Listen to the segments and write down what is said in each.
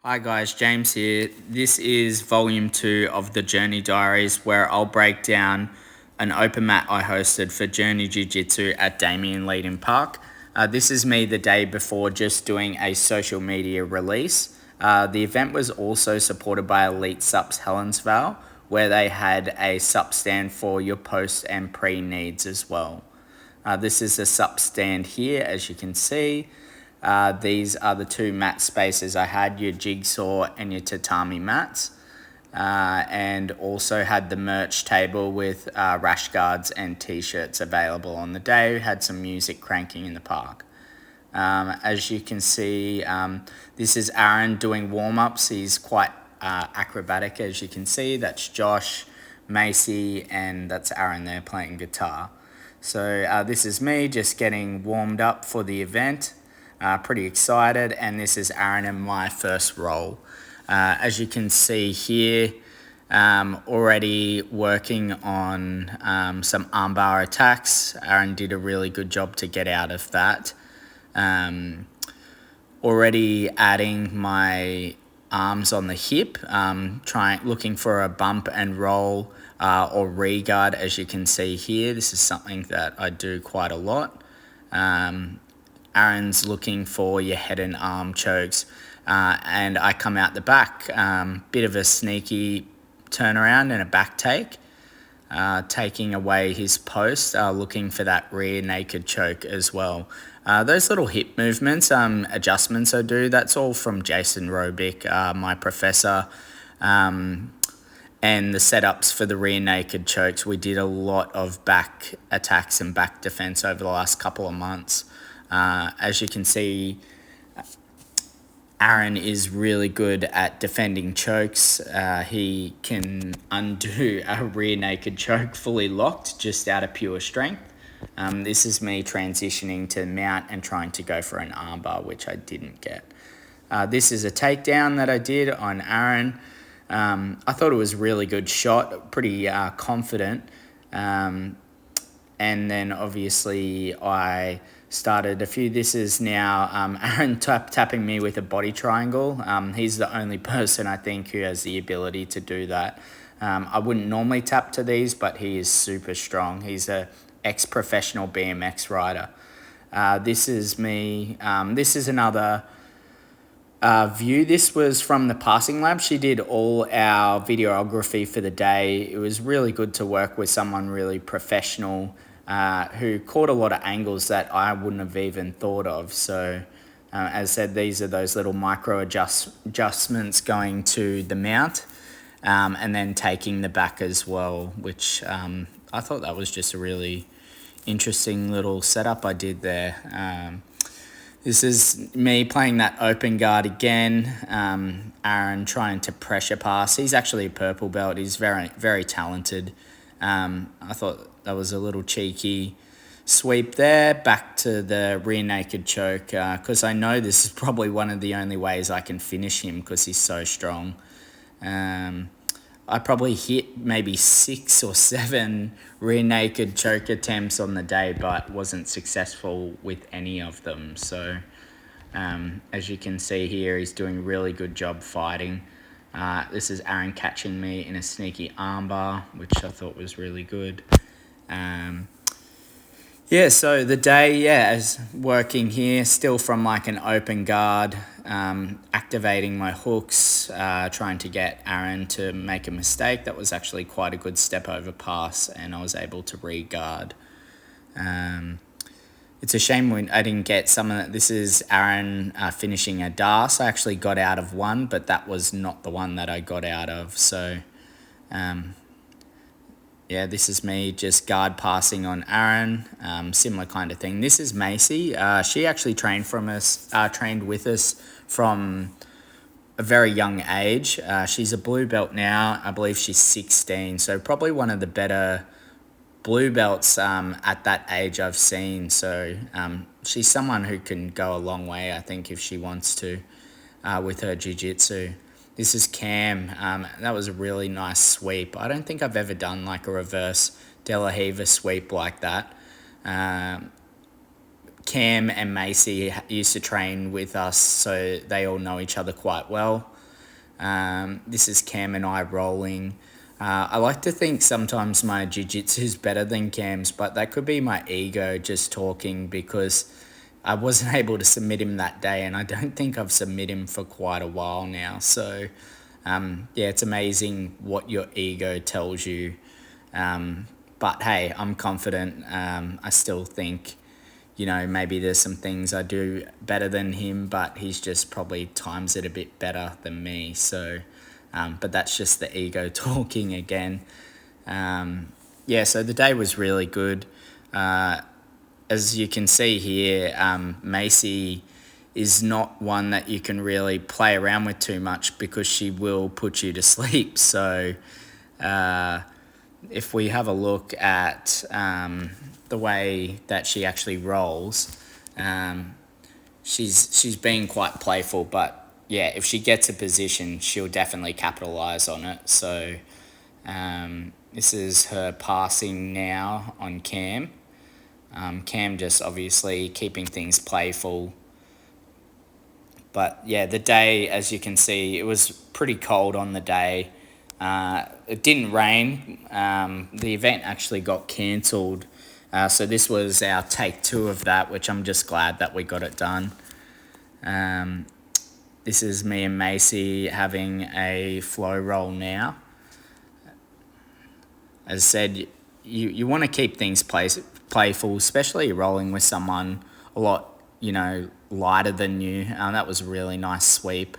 Hi guys, James here. This is volume 2 of the JRNY Diaries, where I'll break down an open mat I hosted for JRNY Jiu Jitsu at Damien Leedon Park. This is me the day before just doing a social media release. The event was also supported by Elite Sups Helensvale, where they had a sup stand for your post and pre needs as well. This is a sup stand here, as you can see. These are the two mat spaces I had, your jigsaw and your tatami mats. And also had the merch table with rash guards and t-shirts available on the day. Had some music cranking in the park. As you can see, this is Aaron doing warm-ups. He's quite acrobatic, as you can see. That's Josh, Macy, and that's Aaron there playing guitar. So this is me just getting warmed up for the event. Pretty excited, and this is Aaron in my first roll. As you can see here, already working on some armbar attacks. Aaron did a really good job to get out of that. Already adding my arms on the hip, looking for a bump and roll or re-guard, as you can see here. This is something that I do quite a lot. Aaron's looking for your head and arm chokes, and I come out the back, bit of a sneaky turnaround and a back take, taking away his post, looking for that rear naked choke as well. Those little hip movements, adjustments I do, that's all from Jason Robick, my professor, and the setups for the rear naked chokes. We did a lot of back attacks and back defense over the last couple of months. As you can see, Aaron is really good at defending chokes. He can undo a rear naked choke fully locked just out of pure strength. This is me transitioning to mount and trying to go for an armbar, which I didn't get. This is a takedown that I did on Aaron. I thought it was a really good shot, pretty confident. And then obviously I started a few. This is now Aaron tapping me with a body triangle. He's the only person I think who has the ability to do that. I wouldn't normally tap to these, but he is super strong. He's a ex-professional BMX rider. This is me. This is another view. This was from the passing lab. She did all our videography for the day. It was really good to work with someone really professional who caught a lot of angles that I wouldn't have even thought of. So as I said, these are those little micro adjustments going to the mount, and then taking the back as well, which I thought that was just a really interesting little setup I did there. This is me playing that open guard again. Aaron trying to pressure pass. He's actually a purple belt. He's very, very talented. I thought that was a little cheeky sweep there. Back to the rear naked choke, because I know this is probably one of the only ways I can finish him because he's so strong. I probably hit maybe 6 or 7 rear naked choke attempts on the day, but wasn't successful with any of them. So as you can see here, he's doing a really good job fighting. This is Aaron catching me in a sneaky armbar, which I thought was really good. So the day, is working here, still from like an open guard, activating my hooks, trying to get Aaron to make a mistake. That was actually quite a good step over pass, and I was able to re-guard. It's a shame when I didn't get some of that. This is Aaron finishing a DAS. I actually got out of one, but that was not the one that I got out of. So, this is me just guard passing on Aaron. Similar kind of thing. This is Macy. She actually trained with us from a very young age. She's a blue belt now. I believe she's 16. So probably one of the better blue belts at that age I've seen. So she's someone who can go a long way, I think, if she wants to with her jiu-jitsu. This is Cam. That was a really nice sweep. I don't think I've ever done like a reverse De La Riva sweep like that. Cam and Macy used to train with us, so they all know each other quite well. This is Cam and I rolling. I like to think sometimes my jiu-jitsu is better than Cam's, but that could be my ego just talking, because I wasn't able to submit him that day, and I don't think I've submitted him for quite a while now. So, yeah, it's amazing what your ego tells you. But hey, I'm confident. I still think, maybe there's some things I do better than him, but he's just probably times it a bit better than me. So, but that's just the ego talking again. Yeah, so the day was really good. As you can see here, Macy is not one that you can really play around with too much, because she will put you to sleep. So if we have a look at the way that she actually rolls, she's being quite playful, but yeah, if she gets a position, she'll definitely capitalize on it. So this is her passing now on Cam. Cam just obviously keeping things playful. But yeah, the day, as you can see, it was pretty cold on the day. It didn't rain. The event actually got cancelled. So this was our take 2 of that, which I'm just glad that we got it done. This is me and Macy having a flow roll now. As I said, you want to keep things playful, especially rolling with someone a lot, lighter than you. That was a really nice sweep.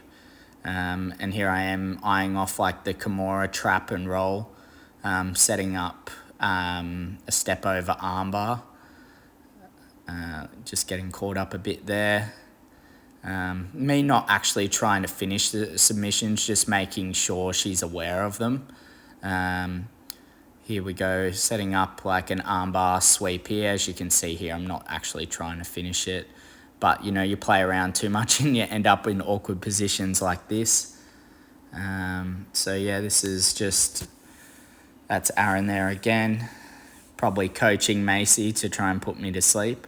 And here I am eyeing off like the Kimura trap and roll, setting up a step over armbar. Just getting caught up a bit there. Me not actually trying to finish the submissions, just making sure she's aware of them. Here we go, setting up like an armbar sweep here. As you can see here, I'm not actually trying to finish it. But, you play around too much and you end up in awkward positions like this. So, yeah, this is that's Aaron there again. Probably coaching Macy to try and put me to sleep.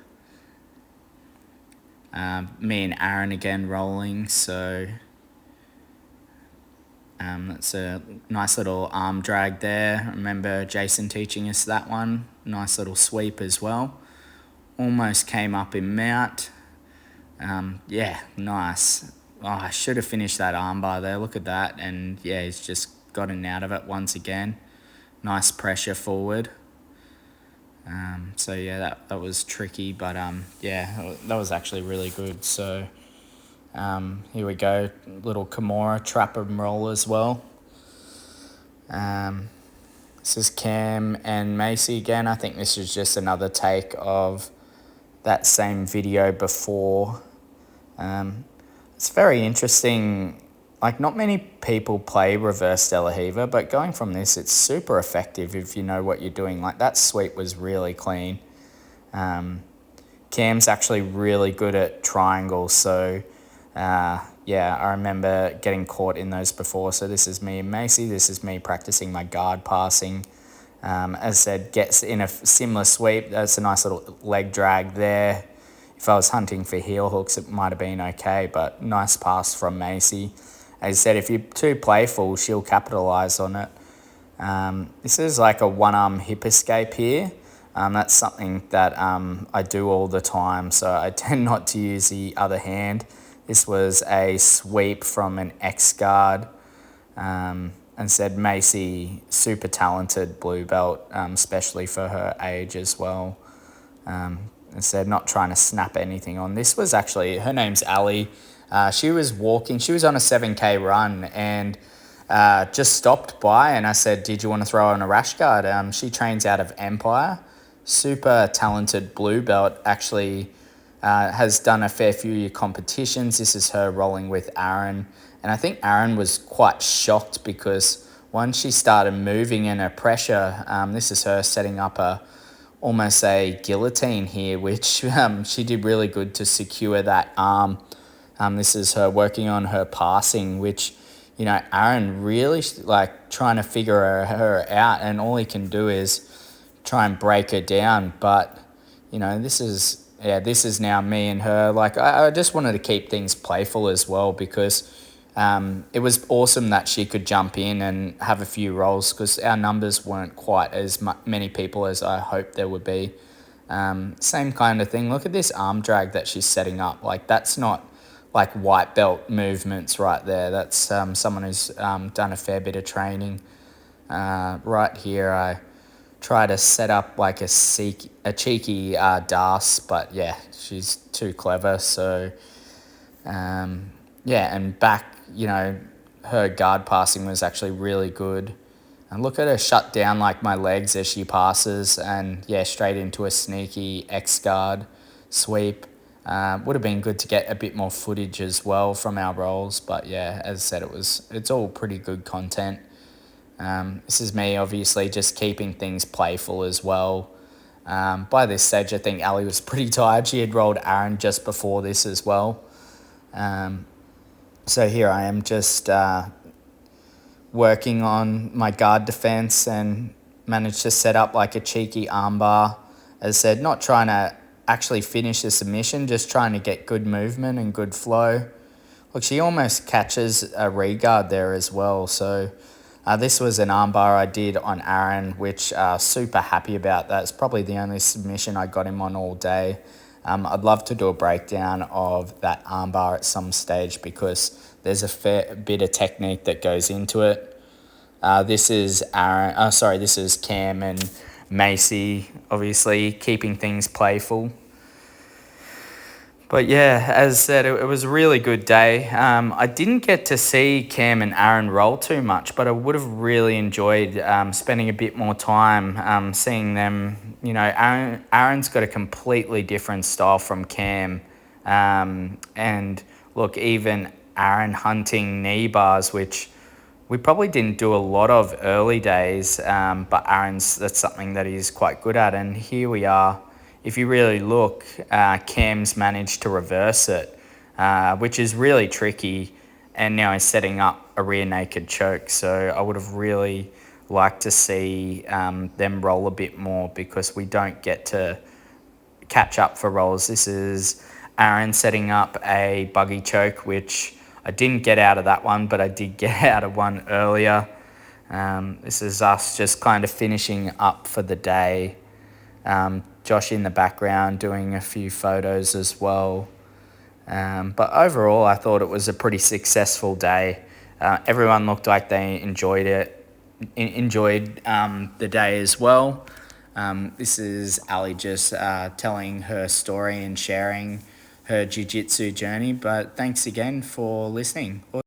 Me and Aaron again rolling, so... that's a nice little arm drag there. Remember Jason teaching us that one. Nice little sweep as well. Almost came up in mount. Yeah, nice. Oh, I should have finished that armbar there. Look at that. And yeah, he's just gotten out of it once again. Nice pressure forward. So yeah, that was tricky, but yeah, that was actually really good. So... here we go, little Kimura trap and roll as well. This is Cam and Macy again. I think this is just another take of that same video before. It's very interesting. Like, not many people play reverse De La Riva, but going from this, it's super effective if you know what you're doing. Like, that sweep was really clean. Cam's actually really good at triangles, so... yeah, I remember getting caught in those before. So this is me and Macy. This is me practicing my guard passing. As I said, gets in a similar sweep. That's a nice little leg drag there. If I was hunting for heel hooks, it might have been okay, but nice pass from Macy. As I said, if you're too playful, she'll capitalize on it. This is like a one-arm hip escape here. That's something that I do all the time, so I tend not to use the other hand. This was a sweep from an X-guard, and said Macy, super talented blue belt, especially for her age as well. And said not trying to snap anything on. This was actually, her name's Ali. She was walking, she was on a 7K run and just stopped by, and I said, did you want to throw on a rash guard? She trains out of Empire. Super talented blue belt, actually. Has done a fair few competitions. This is her rolling with Aaron. And I think Aaron was quite shocked because once she started moving in her pressure, this is her setting up almost a guillotine here, which she did really good to secure that arm. This is her working on her passing, which, Aaron really trying to figure her out, and all he can do is try and break her down. But, this is... yeah, this is now me and her. Like, I just wanted to keep things playful as well, because it was awesome that she could jump in and have a few rolls, because our numbers weren't quite as many people as I hoped there would be. Same kind of thing. Look at this arm drag that she's setting up. Like, that's not like white belt movements right there. That's someone who's done a fair bit of training. Right here, I try to set up like a cheeky DAS, but yeah, she's too clever. So yeah, and back, her guard passing was actually really good. And look at her shut down like my legs as she passes, and yeah, straight into a sneaky X guard sweep. Would have been good to get a bit more footage as well from our rolls, but yeah, as I said, it's all pretty good content. This is me obviously just keeping things playful as well. By this stage, I think Ali was pretty tired. She had rolled Aaron just before this as well. So here I am just working on my guard defense and managed to set up like a cheeky armbar. As I said, not trying to actually finish the submission, just trying to get good movement and good flow. Look, she almost catches a regard there as well. So this was an armbar I did on Aaron, which super happy about that. It's probably the only submission I got him on all day. I'd love to do a breakdown of that armbar at some stage, because there's a fair bit of technique that goes into it. This is Aaron. This is Cam and Macy, obviously keeping things playful. But yeah, as I said, it was a really good day. I didn't get to see Cam and Aaron roll too much, but I would have really enjoyed spending a bit more time seeing them. Aaron's got a completely different style from Cam. And look, even Aaron hunting knee bars, which we probably didn't do a lot of early days, but that's something that he's quite good at. And here we are. If you really look, Cam's managed to reverse it, which is really tricky, and now he's setting up a rear naked choke. So I would have really liked to see them roll a bit more, because we don't get to catch up for rolls. This is Aaron setting up a buggy choke, which I didn't get out of that one, but I did get out of one earlier. This is us just kind of finishing up for the day. Josh in the background doing a few photos as well. But overall, I thought it was a pretty successful day. Everyone looked like they enjoyed it, enjoyed the day as well. This is Ali just telling her story and sharing her jiu-jitsu journey. But thanks again for listening.